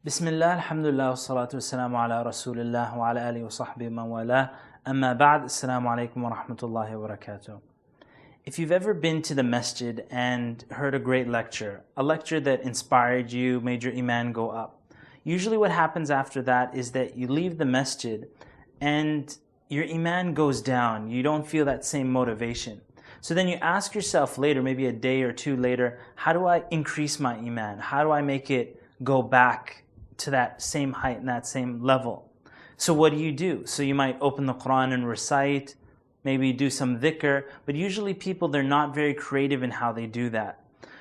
Bismillah, alhamdulillah, wassalatu wassalamu ala rasulillah wa ala alihi wa sahbihi man wala. Amma ba'd, assalamu alaikum wa rahmatullahi wa barakatuh. If you've ever been to the masjid and heard a great lecture, a lecture that inspired you, made your iman go up, usually what happens after that is that you leave the masjid and your iman goes down. You don't feel that same motivation. So then you ask yourself later, maybe a day or two later, how do I increase my iman? How do I make it go back to that same height and that same level? So what do? So you might open the Quran and recite, maybe do some dhikr, but usually people, they're not very creative in how they do that.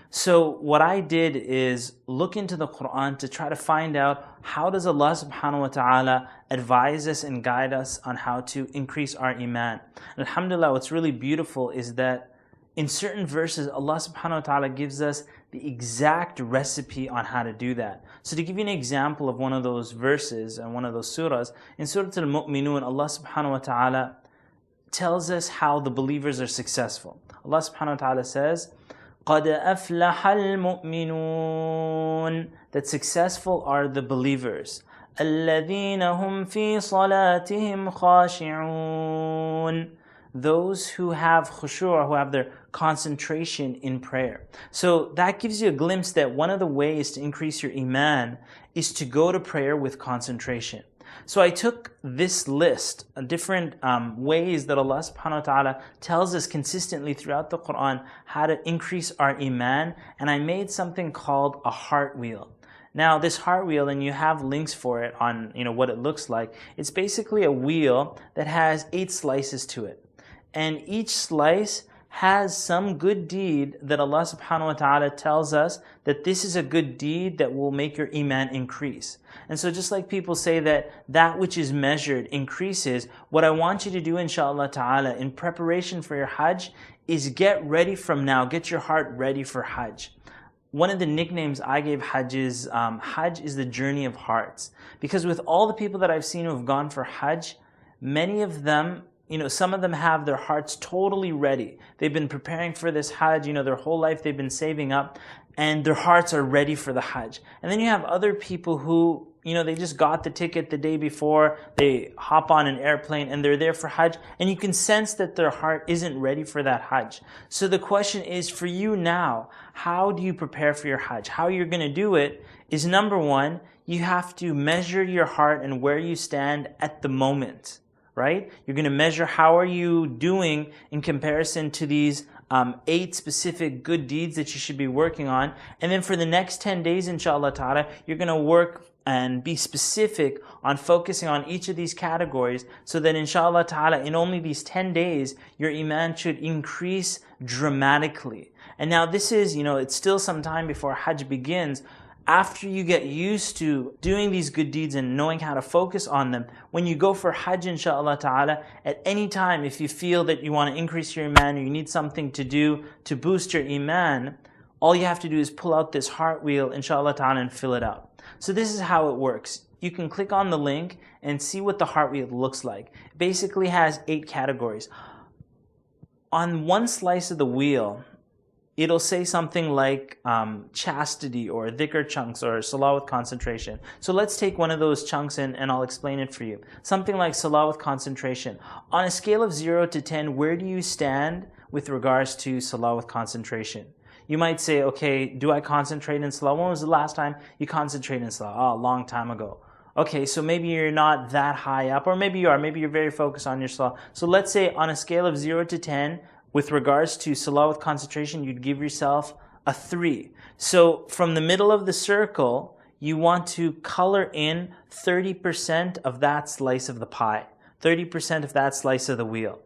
So what I did is look into the Quran to try to find out how does Allah subhanahu wa ta'ala advise us and guide us on how to increase our iman. Alhamdulillah, what's really beautiful is that in certain verses, Allah subhanahu wa ta'ala gives us the exact recipe on how to do that. So to give you an example of one of those verses and one of those surahs, in Surah Al-Mu'minun, Allah subhanahu wa ta'ala tells us how the believers are successful. Allah subhanahu wa ta'ala says, قَدْ أَفْلَحَ الْمُؤْمِنُونَ, that successful are the believers. الَّذِينَ هُمْ فِي صَلَاتِهِمْ خَاشِعُونَ, those who have khushu', who have their concentration in prayer. So that gives you a glimpse that one of the ways to increase your iman is to go to prayer with concentration. So I took this list of different ways that Allah subhanahu wa ta'ala tells us consistently throughout the Quran how to increase our iman, and I made something called a Heartwheel. Now this Heartwheel, and you have links for it on what it looks like, it's basically a wheel that has 8 slices to it. And each slice has some good deed that Allah subhanahu wa ta'ala tells us that this is a good deed that will make your iman increase. And so just like people say that which is measured increases, what I want you to do inshallah ta'ala in preparation for your Hajj is get ready from now, get your heart ready for Hajj. One of the nicknames I gave Hajj is the journey of hearts. Because with all the people that I've seen who have gone for Hajj, many of them, some of them have their hearts totally ready. They've been preparing for this Hajj, their whole life they've been saving up, and their hearts are ready for the Hajj. And then you have other people who, they just got the ticket the day before, they hop on an airplane and they're there for Hajj, and you can sense that their heart isn't ready for that Hajj. So the question is for you now, how do you prepare for your Hajj? How you're going to do it is, number one, you have to measure your heart and where you stand at the moment. Right? You're going to measure how are you doing in comparison to these 8 specific good deeds that you should be working on. And then for the next 10 days, inshallah ta'ala, you're going to work and be specific on focusing on each of these categories so that inshallah ta'ala in only these 10 days, your iman should increase dramatically. And now this is, it's still some time before Hajj begins. After you get used to doing these good deeds and knowing how to focus on them, when you go for Hajj inshallah ta'ala, at any time if you feel that you want to increase your iman or you need something to do to boost your iman, all you have to do is pull out this Heartwheel inshallah ta'ala and fill it out. So this is how it works. You can click on the link and see what the Heartwheel looks like. It basically has 8 categories. On one slice of the wheel, it'll say something like chastity or dhikr chunks or salah with concentration. So let's take one of those chunks and I'll explain it for you. Something like salah with concentration. On a scale of 0 to 10, where do you stand with regards to salah with concentration? You might say, okay, do I concentrate in salah? When was the last time you concentrated in salah? Oh, a long time ago. Okay, so maybe you're not that high up, or maybe you are. Maybe you're very focused on your salah. So let's say on a scale of 0 to 10, with regards to salah with concentration, you'd give yourself a 3. So from the middle of the circle, you want to color in 30% of that slice of the pie, 30% of that slice of the wheel.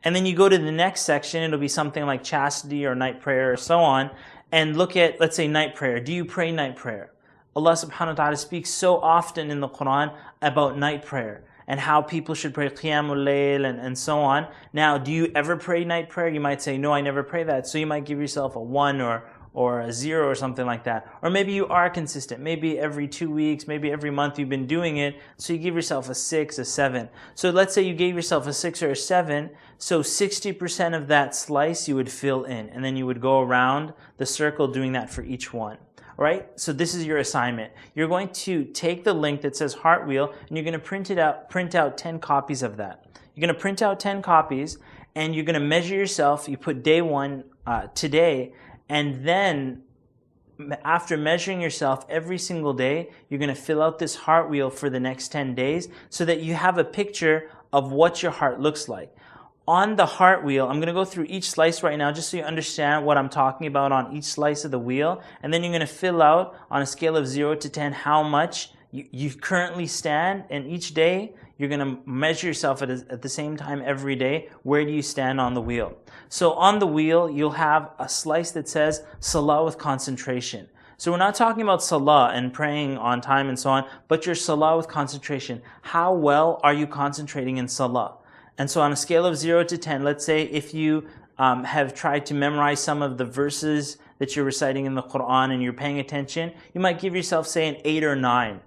And then you go to the next section, it'll be something like chastity or night prayer or so on, and look at, let's say, night prayer. Do you pray night prayer? Allah subhanahu wa ta'ala speaks so often in the Quran about night prayer and how people should pray Qiyamul Layl and so on. Now, do you ever pray night prayer? You might say, no, I never pray that. So you might give yourself a 1 or or a 0 or something like that. Or maybe you are consistent. Maybe every 2 weeks, maybe every month you've been doing it, so you give yourself a 6, a 7. So let's say you gave yourself a 6 or a 7, so 60% of that slice you would fill in, and then you would go around the circle doing that for each one. All right? So this is your assignment. You're going to take the link that says Heartwheel, and you're going to print out 10 copies of that. You're going to print out 10 copies, and you're going to measure yourself. You put day 1 today, and then after measuring yourself every single day, you're going to fill out this Heartwheel for the next 10 days so that you have a picture of what your heart looks like. On the Heartwheel, I'm going to go through each slice right now just so you understand what I'm talking about on each slice of the wheel. And then you're going to fill out on a scale of 0 to 10 how much you currently stand. And each day, you're going to measure yourself at the same time every day. Where do you stand on the wheel? So on the wheel, you'll have a slice that says Salah with concentration. So we're not talking about Salah and praying on time and so on, but your Salah with concentration. How well are you concentrating in Salah? And so on a scale of 0 to 10, let's say if you have tried to memorize some of the verses that you're reciting in the Quran and you're paying attention, you might give yourself, say, an 8 or 9.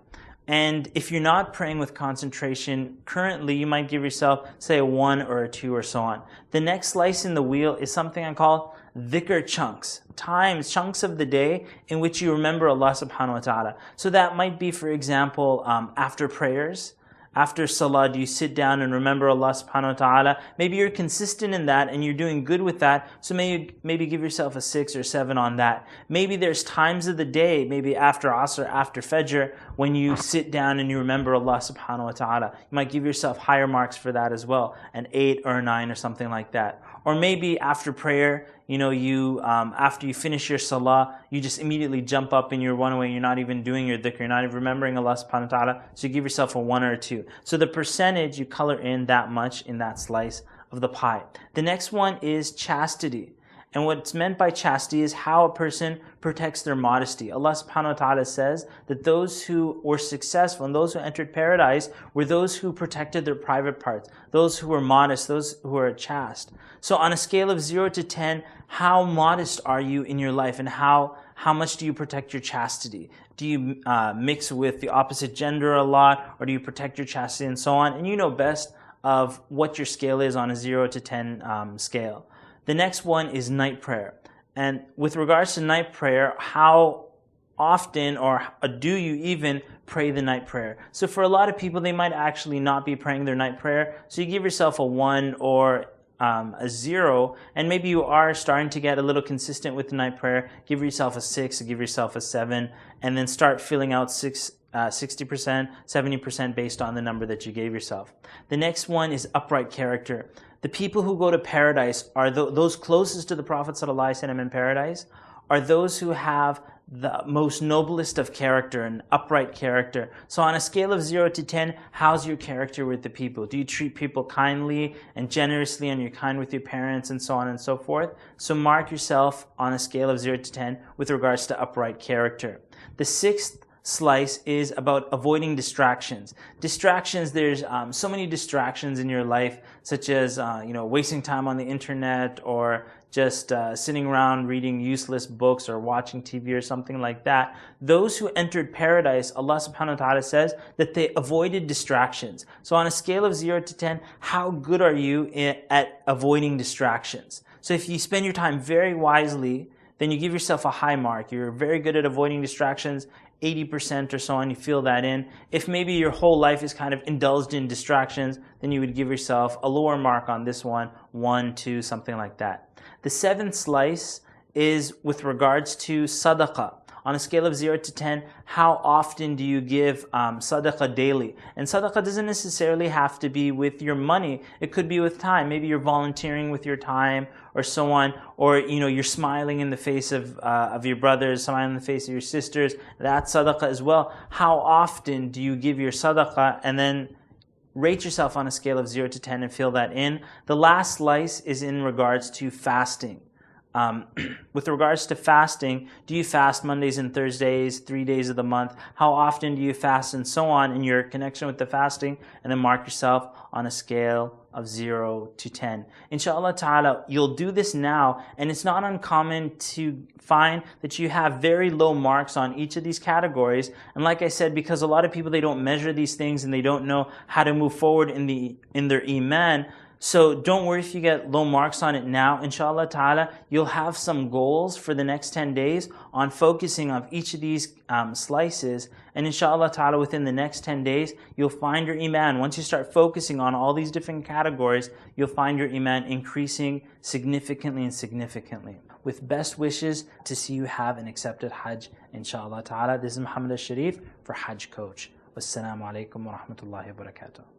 And if you're not praying with concentration currently, you might give yourself, say, a 1 or a 2 or so on. The next slice in the wheel is something I call dhikr chunks, chunks of the day in which you remember Allah subhanahu wa ta'ala. So that might be, for example, after prayers. After Salah, do you sit down and remember Allah subhanahu wa ta'ala? Maybe you're consistent in that and you're doing good with that, so maybe give yourself a 6 or 7 on that. Maybe there's times of the day, maybe after Asr, after Fajr, when you sit down and you remember Allah subhanahu wa ta'ala. You might give yourself higher marks for that as well, an 8 or a 9 or something like that. Or maybe after prayer, after you finish your Salah, you just immediately jump up and you run away. You're not even doing your dhikr. You're not even remembering Allah subhanahu wa ta'ala. So you give yourself a 1 or a 2. So the percentage, you color in that much in that slice of the pie. The next one is chastity. And what's meant by chastity is how a person protects their modesty. Allah subhanahu wa ta'ala says that those who were successful and those who entered paradise were those who protected their private parts, those who were modest, those who were chaste. So on a scale of 0 to 10, how modest are you in your life, and how much do you protect your chastity? Do you mix with the opposite gender a lot, or do you protect your chastity and so on? And you know best of what your scale is on a 0 to 10 scale. The next one is night prayer. And with regards to night prayer, how often or do you even pray the night prayer? So for a lot of people, they might actually not be praying their night prayer. So you give yourself a 1 or a 0, and maybe you are starting to get a little consistent with the night prayer. Give yourself a 6, give yourself a 7, and then start filling out 60%, 70% based on the number that you gave yourself. The next one is upright character. The people who go to paradise are those closest to the Prophet ﷺ in paradise are those who have the most noblest of character and upright character. So on a scale of 0 to 10, how's your character with the people? Do you treat people kindly and generously, and you're kind with your parents and so on and so forth? So mark yourself on a scale of 0 to 10 with regards to upright character. The sixth slice is about avoiding distractions. Distractions, there's so many distractions in your life, such as wasting time on the internet, or just sitting around reading useless books or watching TV or something like that. Those who entered paradise, Allah subhanahu wa ta'ala says that they avoided distractions. So on a scale of 0 to 10, how good are you at avoiding distractions? So if you spend your time very wisely, then you give yourself a high mark. You're very good at avoiding distractions, 80% or so on, you feel that in. If maybe your whole life is kind of indulged in distractions, then you would give yourself a lower mark on this one, 1, 2, something like that. The seventh slice is with regards to sadaqah. On a scale of 0 to 10, how often do you give sadaqah daily? And sadaqah doesn't necessarily have to be with your money. It could be with time. Maybe you're volunteering with your time or so on. Or you're smiling in the face of your brothers, smiling in the face of your sisters. That's sadaqah as well. How often do you give your sadaqah? And then rate yourself on a scale of 0 to 10 and fill that in. The last slice is in regards to fasting. with regards to fasting, do you fast Mondays and Thursdays, 3 days of the month? How often do you fast, and so on in your connection with the fasting? And then mark yourself on a scale of 0 to 10. Inshallah ta'ala, you'll do this now, and it's not uncommon to find that you have very low marks on each of these categories. And like I said, because a lot of people, they don't measure these things and they don't know how to move forward in their iman. So don't worry if you get low marks on it now. Inshallah ta'ala, you'll have some goals for the next 10 days on focusing on each of these slices. And inshallah ta'ala, within the next 10 days, you'll find your iman. Once you start focusing on all these different categories, you'll find your iman increasing significantly and significantly. With best wishes to see you have an accepted Hajj, inshallah ta'ala. This is Muhammad Alshareef for HajjCoach. Wassalamu alaikum wa rahmatullahi wa barakatuh.